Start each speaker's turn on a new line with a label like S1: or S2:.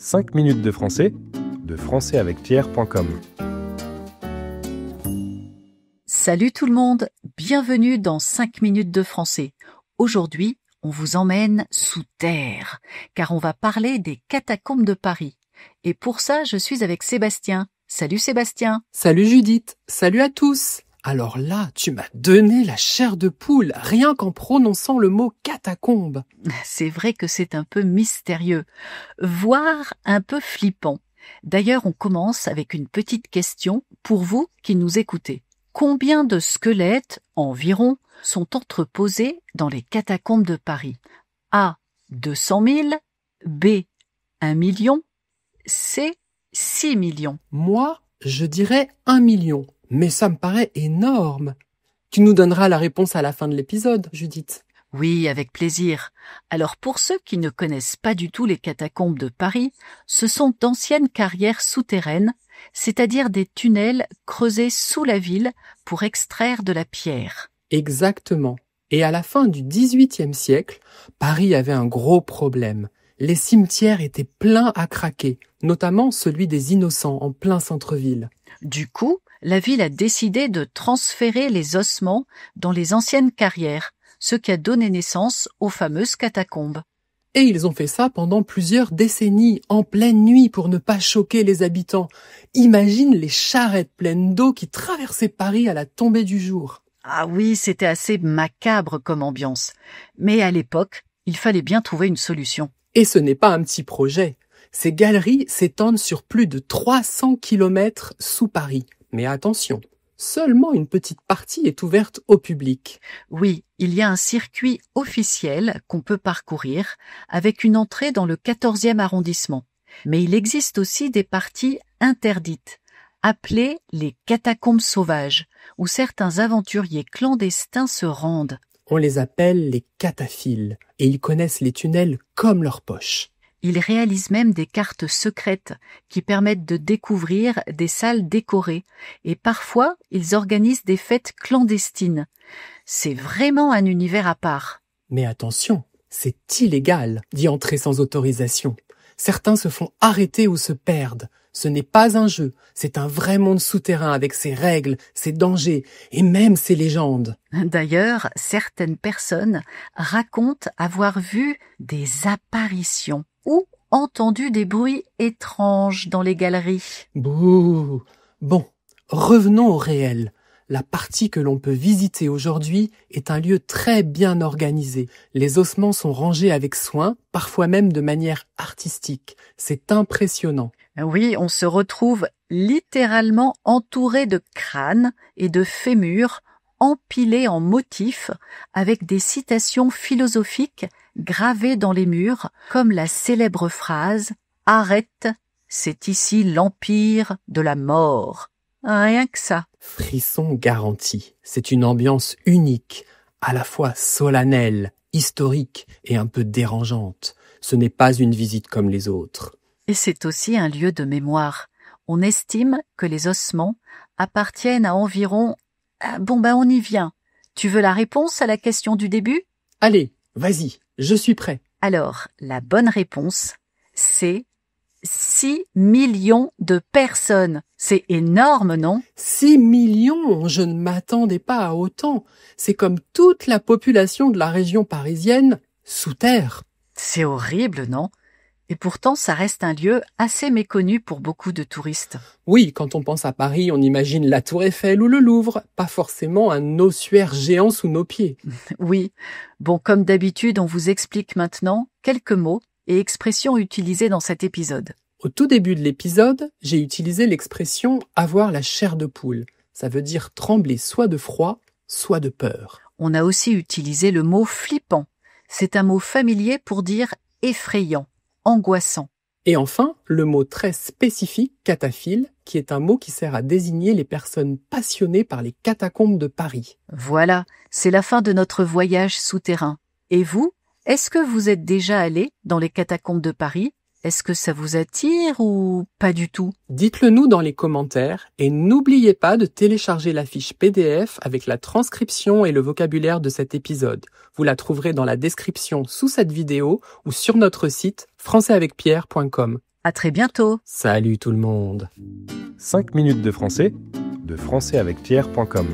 S1: 5 minutes de français avec Pierre.com.
S2: Salut tout le monde, bienvenue dans 5 minutes de français. Aujourd'hui, on vous emmène sous terre, car on va parler des catacombes de Paris. Et pour ça, je suis avec Sébastien. Salut Sébastien.
S3: Salut Judith, salut à tous. Alors là, tu m'as donné la chair de poule, rien qu'en prononçant le mot catacombe.
S2: C'est vrai que c'est un peu mystérieux, voire un peu flippant. D'ailleurs, on commence avec une petite question pour vous qui nous écoutez. Combien de squelettes, environ, sont entreposés dans les catacombes de Paris? A. 200 000, B. 1 million, C. 6 millions.
S3: Moi, je dirais 1 million, mais ça me paraît énorme. Tu nous donneras la réponse à la fin de l'épisode, Judith.
S2: Oui, avec plaisir. Alors pour ceux qui ne connaissent pas du tout les catacombes de Paris, ce sont d'anciennes carrières souterraines, c'est-à-dire des tunnels creusés sous la ville pour extraire de la pierre.
S3: Exactement. Et à la fin du XVIIIe siècle, Paris avait un gros problème. Les cimetières étaient pleins à craquer, notamment celui des Innocents en plein centre-ville.
S2: Du coup, la ville a décidé de transférer les ossements dans les anciennes carrières, ce qui a donné naissance aux fameuses catacombes.
S3: Et ils ont fait ça pendant plusieurs décennies, en pleine nuit, pour ne pas choquer les habitants. Imagine les charrettes pleines d'eau qui traversaient Paris à la tombée du jour.
S2: Ah oui, c'était assez macabre comme ambiance. Mais à l'époque, il fallait bien trouver une solution.
S3: Et ce n'est pas un petit projet. Ces galeries s'étendent sur plus de 300 kilomètres sous Paris. Mais attention, seulement une petite partie est ouverte au public.
S2: Oui, il y a un circuit officiel qu'on peut parcourir avec une entrée dans le 14e arrondissement. Mais il existe aussi des parties interdites, appelées les catacombes sauvages, où certains aventuriers clandestins se rendent.
S3: On les appelle les cataphiles et ils connaissent les tunnels comme leur poche.
S2: Ils réalisent même des cartes secrètes qui permettent de découvrir des salles décorées et parfois ils organisent des fêtes clandestines. C'est vraiment un univers à part.
S3: Mais attention, c'est illégal d'y entrer sans autorisation. Certains se font arrêter ou se perdent. Ce n'est pas un jeu, c'est un vrai monde souterrain avec ses règles, ses dangers et même ses légendes.
S2: D'ailleurs, certaines personnes racontent avoir vu des apparitions ou entendu des bruits étranges dans les galeries.
S3: Bouh! Bon, revenons au réel. La partie que l'on peut visiter aujourd'hui est un lieu très bien organisé. Les ossements sont rangés avec soin, parfois même de manière artistique. C'est impressionnant.
S2: Oui, on se retrouve littéralement entouré de crânes et de fémurs empilés en motifs avec des citations philosophiques gravées dans les murs, comme la célèbre phrase « Arrête, c'est ici l'empire de la mort ». Rien que ça.
S3: Frisson garanti. C'est une ambiance unique, à la fois solennelle, historique et un peu dérangeante. Ce n'est pas une visite comme les autres.
S2: Et c'est aussi un lieu de mémoire. On estime que les ossements appartiennent à environ... on y vient. Tu veux la réponse à la question du début?
S3: Allez, vas-y, je suis prêt.
S2: Alors, la bonne réponse, c'est 6 millions de personnes. C'est énorme, non?
S3: 6 millions, je ne m'attendais pas à autant. C'est comme toute la population de la région parisienne sous terre.
S2: C'est horrible, non? Et pourtant, ça reste un lieu assez méconnu pour beaucoup de touristes.
S3: Oui, quand on pense à Paris, on imagine la Tour Eiffel ou le Louvre, pas forcément un ossuaire géant sous nos pieds.
S2: Oui. Bon, comme d'habitude, on vous explique maintenant quelques mots et expressions utilisées dans cet épisode.
S3: Au tout début de l'épisode, j'ai utilisé l'expression « avoir la chair de poule ». Ça veut dire trembler soit de froid, soit de peur.
S2: On a aussi utilisé le mot « flippant ». C'est un mot familier pour dire « effrayant ». Angoissant.
S3: Et enfin, le mot très spécifique, cataphile, qui est un mot qui sert à désigner les personnes passionnées par les catacombes de Paris.
S2: Voilà, c'est la fin de notre voyage souterrain. Et vous, est-ce que vous êtes déjà allé dans les catacombes de Paris? Est-ce que ça vous attire ou pas du tout?
S3: Dites-le nous dans les commentaires et n'oubliez pas de télécharger la fiche PDF avec la transcription et le vocabulaire de cet épisode. Vous la trouverez dans la description sous cette vidéo ou sur notre site françaisavecpierre.com.
S2: À très bientôt.
S3: Salut tout le monde.
S1: 5 minutes de français, de françaisavecthierre.com.